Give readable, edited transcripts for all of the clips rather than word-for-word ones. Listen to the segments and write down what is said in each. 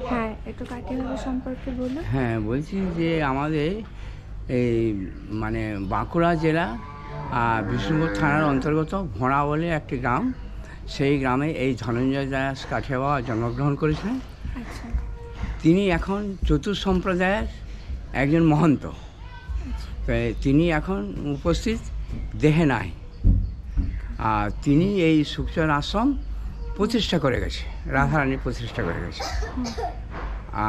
হ্যাঁ, একটু কাঠিয়া বাবা সম্পর্কে বলুন। হ্যাঁ, বলছি যে আমাদের এই মানে বাঁকুড়া জেলা বিষ্ণুপুর থানার অন্তর্গত ভোঁড়া বলে একটি গ্রাম। সেই গ্রামে এই ধনঞ্জয় দাস কাঠিয়া বাবা জন্মগ্রহণ করেছিলেন। আচ্ছা। তিনি এখন চতুর্সম্প্রদায়ের একজন মহন্ত। তো তিনি এখন উপস্থিত দেহে নাই। আর তিনি এই সুখচর আশ্রম প্রতিষ্ঠা করে গেছে, রাধারানী প্রতিষ্ঠা করে গেছে।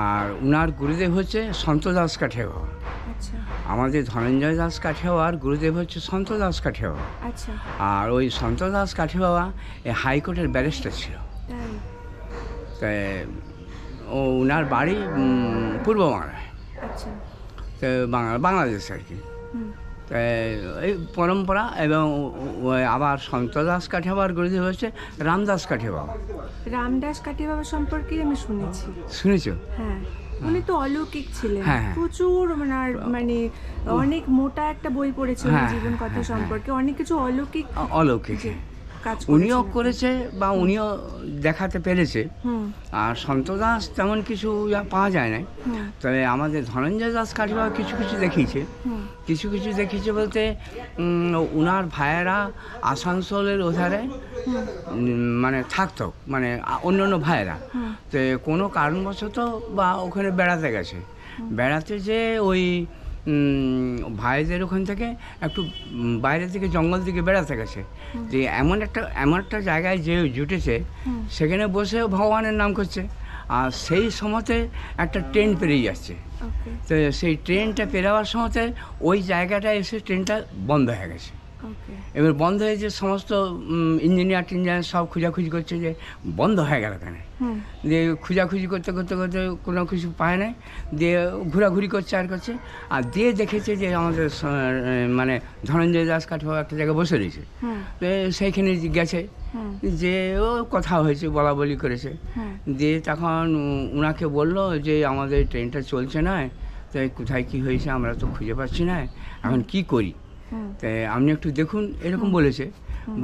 আর উনার গুরুদেব হচ্ছে সন্ত দাস কাঠিয়া বাবা। আচ্ছা আমাদের ধনঞ্জয় দাস কাঠিয়া বাবার গুরুদেব হচ্ছে সন্ত দাস কাঠিয়া বাবা। আচ্ছা। আর ওই সন্ত দাস কাঠিয়া বাবা এই হাইকোর্টের ব্যারিস্টার ছিল। তাই? তাই ও উনার বাড়ি পূর্ব বাংলায়, আচ্ছা। তো বাংলাদেশ আর কি। হুম। তাই এই পরম্পরা। এবং আবার সন্ত দাস কাঠিয়া বাবার গুরুদেব হচ্ছে রামদাস কাঠিয়া বাবা। রামদাস কাঠিয়া বাবা সম্পর্কে আমি শুনেছি। শুনেছো? হ্যাঁ, উনি তো অলৌকিক ছিলেন। হ্যাঁ। প্রচুর মানে অনেক মোটা একটা বই পড়েছি ওনার হ্যাঁ, জীবন কথা হ্যাঁ, সম্পর্কে, অনেক কিছু অলৌকিক অলৌকিক কাজ উনিও করেছেন। করেছে বা উনিও দেখাতে পেরেছে। হুম আর সন্ত দাস তেমন কিছু পাওয়া যায় না। হুম তবে আমাদের ধনঞ্জয় দাস কাঠিয়া বাবা কিছু কিছু দেখিয়েছে। হুম কিছু কিছু দেখিয়েছে বলতে উনার ভাইয়েরা আসানসোলের ওধারে মানে থাকতো, মানে অন্য অন্য ভাইয়েরা। তো কোনো কারণবশত বা ওখানে বেড়াতে গেছে, বেড়াতে যে ওই ভাইদের ওখান থেকে একটু বাইরে থেকে জঙ্গল দিকে বেড়াতে গেছে। যে এমন একটা জায়গায় যে জুটেছে, সেখানে বসে ভগবানের নাম করছে। আর সেই সময়তে একটা ট্রেন পেরিয়ে যাচ্ছে। ওকে তো সেই ট্রেনটা পেরাবার সময়তে ওই জায়গাটায় এসে ট্রেনটা বন্ধ হয়ে গেছে। ওকে এবার বন্ধ হয়ে যে সমস্ত ইঞ্জিনিয়ার সব খোঁজাখুঁজি করছে যে বন্ধ হয়ে গেল কেন। হুম দিয়ে খোঁজাখুঁজি করতে করতে করতে কোনো কিছু পায় না, দিয়ে ঘোরাঘুরি করছে আর করছে। আর দিয়ে দেখেছে যে আমাদের মানে ধনঞ্জয় দাস কাঠিয়া বাবা একটা জায়গায় বসে রয়েছে। হুম তো সেইখানে গেছে, হুম যে ও কথা হয়েছে, বলা বলি করেছে। হুম দিয়ে তখন উনাকে বললো যে আমাদের ট্রেনটা চলছে না, তাই কোথায় কী হয়েছে আমরা তো খুঁজে পাচ্ছি না, এখন কি করি, হুম তাই আপনি একটু দেখুন, এরকম বলেছে।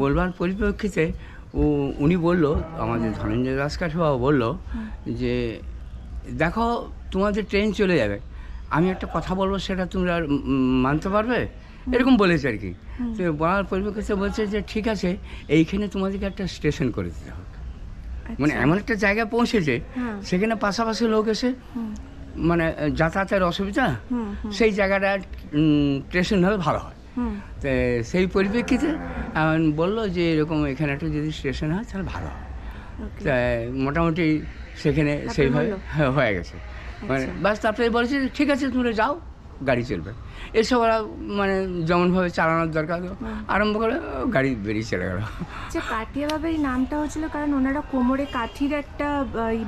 বলবার পরিপ্রেক্ষিতে উনি বললো, আমাদের ধনঞ্জয় দাস কাঠিয়া বাবা বললো যে দেখো তোমাদের ট্রেন চলে যাবে, আমি একটা কথা বলবো সেটা তোমরা মানতে পারবে, এরকম বলেছে আর কি। তো বলার পরিপ্রেক্ষিতে বলছে যে ঠিক আছে, এইখানে তোমাদেরকে একটা স্টেশন করে দিতে হবে। মানে এমন একটা জায়গায় পৌঁছেছে, সেখানে পাশাপাশি লোক এসে মানে যাতায়াতের অসুবিধা, সেই জায়গাটা স্টেশন হলে ভালো হয়। তো সেই পরিপ্রেক্ষিতে বললো যে এরকম এখানে একটা যদি স্টেশন হয় তাহলে ভালো হয়। তাই মোটামুটি সেখানে সেইভাবে হয়ে গেছে। মানে বাস তারপরে বলেছে ঠিক আছে তোমরা যাও, গাড়ি চলবে। এসব ওরা মানে যেমনভাবে চালানোর দরকার আরম্ভ করে গাড়ি বেরিয়ে চলে গেল। আচ্ছা, কাঠিয়া বাবা এই নামটা হচ্ছিল কারণ ওনারা কোমরে কাঠির একটা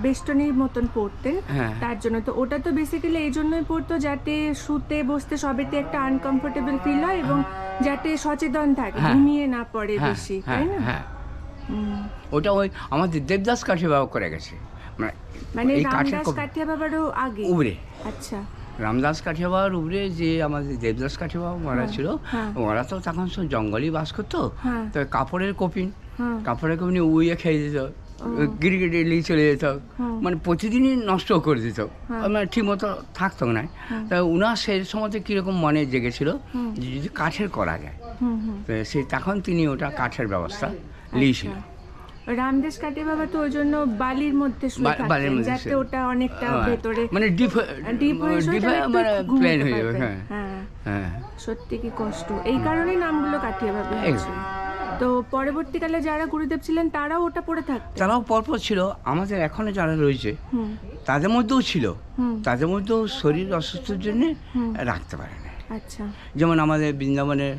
বেষ্টনীর মতন পরতেন, তার জন্য। তো ওটা তো বেসিক্যালি এই জন্যই পড়তো যাতে শুতে বসতে সবেতে একটা আনকমফোর্টেবল ফিল হয় এবং যাতে সচেতন থাকে, ঘুমিয়ে না পড়ে বেশি, তাই না? হ্যাঁ, ওটা ওই আমাদের দেবদাস কাঠিয়া বাবা করে গেছে, মানে রামদাস কাঠিয়া বাবারও আগে উবরে। আচ্ছা, রামদাস কাঠিয়া বাবার উপরে যে আমাদের দেবদাস কাঠিয়া বাবা মারা ছিল, ওরা তো তখন সব জঙ্গলই বাস করতো। তো কাপড়ের কপিন উইয়ে খেয়ে দিত, গিরিগিরি নিয়ে চলে যেত, মানে প্রতিদিনই নষ্ট করে দিত, মানে ঠিক মতো থাকতো না। তা উনার সেই সময়তে কীরকম মনে জেগেছিল যে যদি কাঠের করা যায়, তো সেই তখন তিনি ওটা কাঠের ব্যবস্থা নিয়েছিলেন। রামদাস কাঠিয়া বাবা তো ওই জন্য বালির মধ্যে যাতে ওটা অনেকটা ভেতরে মানে ডিপ মানে প্লেন হয়ে যাবে। হ্যাঁ, সত্যি কি কষ্ট, এই কারণেই নামগুলো কাঠিয়া বাবা হয়েছে। তো পরবর্তীকালে যারা গুরুদেব ছিলেন তারাও ওটা পড়ে থাকতেন? তারাও পরপর ছিল, আমাদের এখনো যারা রয়েছে তাদের মধ্যেও ছিল, তাদের মধ্যেও শরীর অসুস্থর জন্য রাখতে পারে না। আচ্ছা, যেমন আমাদের বৃন্দাবনের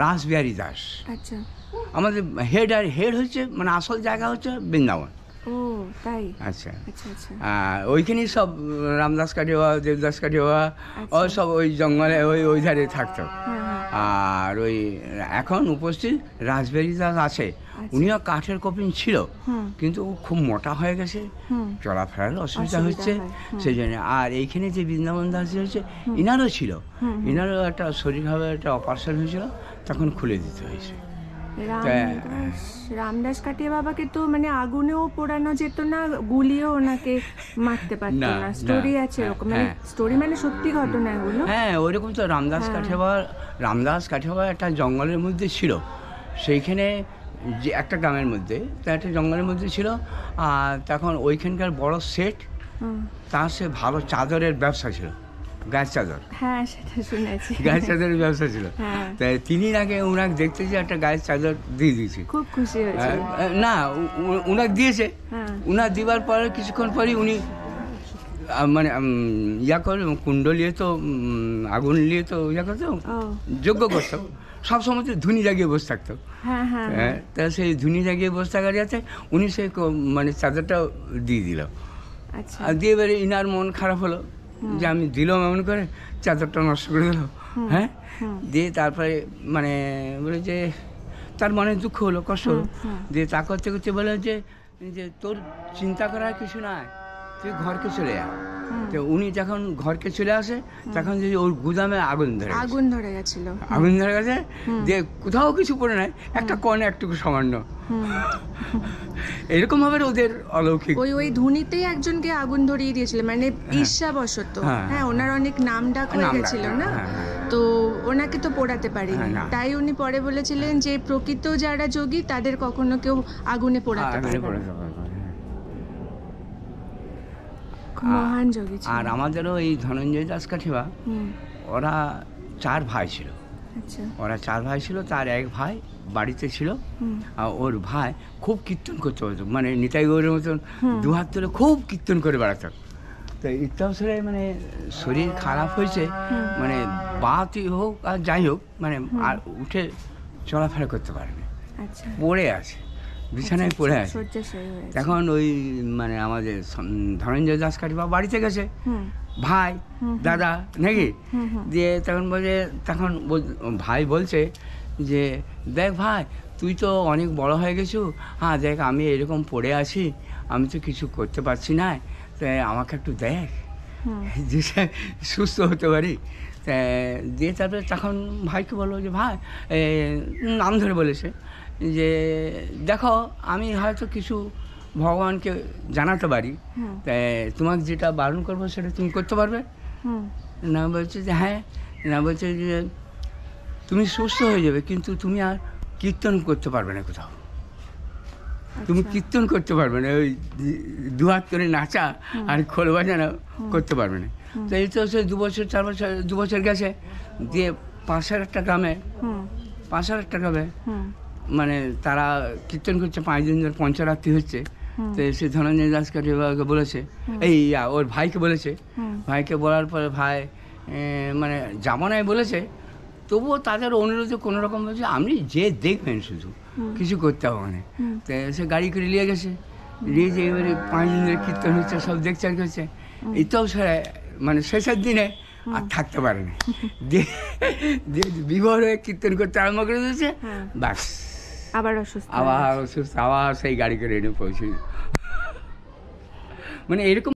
রাসবিহারী দাস, আচ্ছা, আমাদের হেড হচ্ছে মানে আসল জায়গা হচ্ছে বৃন্দাবন। ও তাই? আচ্ছা, আচ্ছা, ওইখানেই সব রামদাস কাঠিয়া বাবা, দেবদাস কাঠিয়া বাবা ও সব ওই জঙ্গলে ওই ধারে থাকতো। আর ওই এখন উপস্থিত রাসবিহারী দাস আছে, উনিও কাঠের কপিন ছিল, কিন্তু ও খুব মোটা হয়ে গেছে, চলাফেরার অসুবিধা হচ্ছে সেই জন্য। আর এইখানে যে বৃন্দাবন দাস হয়েছে, ইনারও ছিল, ইনারও একটা শরীরভাবে একটা অপারেশন হয়েছিল, তখন খুলে দিতে হয়েছে। রামদাস কাঠিয়া বাবাকে তো মানে আগুনেও পোড়ানো যেত না, গুলিও ওনাকে মারতে পারতো না, স্টোরি আছে এরকম, মানে স্টোরি মানে সত্যি ঘটনা এগুলো। হ্যাঁ ওইরকম তো। রামদাস কাঠিয়া বাবা একটা জঙ্গলের মধ্যে ছিল, সেইখানে যে একটা গ্রামের মধ্যে, তা একটা জঙ্গলের মধ্যে ছিল। আর তখন ওইখানকার বড় সেট, তার সে ভালো চাদরের ব্যবসা ছিল, গায়ের চাদর। হ্যাঁ সেটা শুনেছি, গায়ের চাদরের ব্যবসা ছিল। তাই তিনি আগে ওনাকে দেখতে যে একটা গায়ের চাদর দিয়ে দিয়েছে, খুব খুশি হয়েছে। না উনাকে দিয়েছে, উনার দিবার পরে কিছুক্ষণ পরই উনি মানে ইয়া করে কুণ্ডলিয়ে তো আগুন নিয়ে তো ইয়া করতো, যজ্ঞ করতো, সবসময় তো ধুনি জাগিয়ে বসে থাকতো। হ্যাঁ তা সেই ধুনি জাগিয়ে বসে থাকার যাতে উনি সেই মানে চাদরটা দিয়ে দিল। আর দিয়ে এবারে ইনার মন খারাপ হলো যে আমি দিলাম এমন করে, চাদরটা নষ্ট করে দিল। হ্যাঁ দিয়ে তারপরে মানে বলে যে তার মনে দুঃখ হলো, কষ্ট হলো। দিয়ে তা করতে করতে বলে যে তোর চিন্তা করার কিছু নাই, তুই ঘরকে চলে যা। তো উনি যখন ঘরকে চলে আসে তখন যে ওর গুদামে আগুন ধরে গেছে, দিয়ে কোথাও কিছু পড়ে নাই, একটা কনে একটুকু সামান্য। এরকম ভাবে ওদের অলৌকিক। ওই ধুনিতেই একজনকে আগুন ধরিয়ে দিয়েছিল, মানে ঈর্ষাবশত। হ্যাঁ ওনার অনেক নাম ডাক হয়ে গেছিল না, তো ওনাকে তো পোড়াতে পারিনি, তাই উনি পরে বলেছিলেন যে প্রকৃত যারা যোগী তাদের কখনো কেউ আগুনে পোড়াতে পারে না। মহান যোগী ছিল। আর আমাদেরও এই ধনঞ্জয় দাস কাঠিয়া ওরা 4 ভাই ছিল। ওরা 4 ভাই ছিল, তার এক ভাই বাড়িতে ছিল। আর ওর ভাই খুব কীর্তন করতে হতো, মানে নিতাই গৌরের মতন দুহাত তুলে খুব কীর্তন করে বেড়াতো। তো ইত্যাবসরে মানে শরীর খারাপ হয়েছে, মানে বাতই হোক আর যাই হোক, মানে আর উঠে চলাফেরা করতে পারেনি, পড়ে আছে বিছানায় পড়ে আছে। তখন ওই মানে আমাদের ধনঞ্জয় দাস কাঠিয়া বাড়িতে গেছে, ভাই দাদা নাকি, দিয়ে তখন ভাই বলছে যে দেখ ভাই তুই তো অনেক বড় হয়ে গেছো, হ্যাঁ দেখ আমি এরকম পড়ে আছি, আমি তো কিছু করতে পারছি না, তাই আমাকে একটু দেখ যে সুস্থ হতে পারি। দিয়ে তারপরে তখন ভাইকে বললো যে ভাই নাম ধরে বলেছে যে দেখো আমি হয়তো কিছু ভগবানকে জানাতে পারি, তাই তোমাকে যেটা বারণ করবো সেটা তুমি করতে পারবে না? বলছে যে হ্যাঁ। না বলছে যে তুমি সুস্থ হয়ে যাবে, কিন্তু তুমি আর কীর্তন করতে পারবে না কোথাও, তুমি কীর্তন করতে পারবে না, ওই দুহাত করে নাচা আর খোল বাজানো করতে পারবে না। তো এই তো সে 2 বছর গেছে। দিয়ে পাশের একটা গ্রামে মানে তারা কীর্তন করছে, 5 দিন ধরে পঞ্চরাত্রি হচ্ছে। তো সে ধনঞ্জয় দাস কাঠিয়া বলেছে, এই ওর ভাইকে বলেছে, ভাইকে বলার পরে ভাই মানে জামানায় বলেছে, তবুও তাদের অনুরোধে কোনো রকম বলছে আপনি যে দেখবেন শুধু কিছু করতে হবে না। তো সে গাড়ি করে নিয়ে গেছে, নিয়ে যে এবারে 5 দিন ধরে কীর্তন হচ্ছে, সব দেখছে আর করছে। এটাও মানে শেষের দিনে আর থাকতে পারেনি, দিয়ে বিভোর হয়ে কীর্তন করতে আরম্ভ করে দিয়েছে। বাস আবার অসুস্থ, আবার সেই গাড়ি করে এনে পৌঁছে। মানে এরকম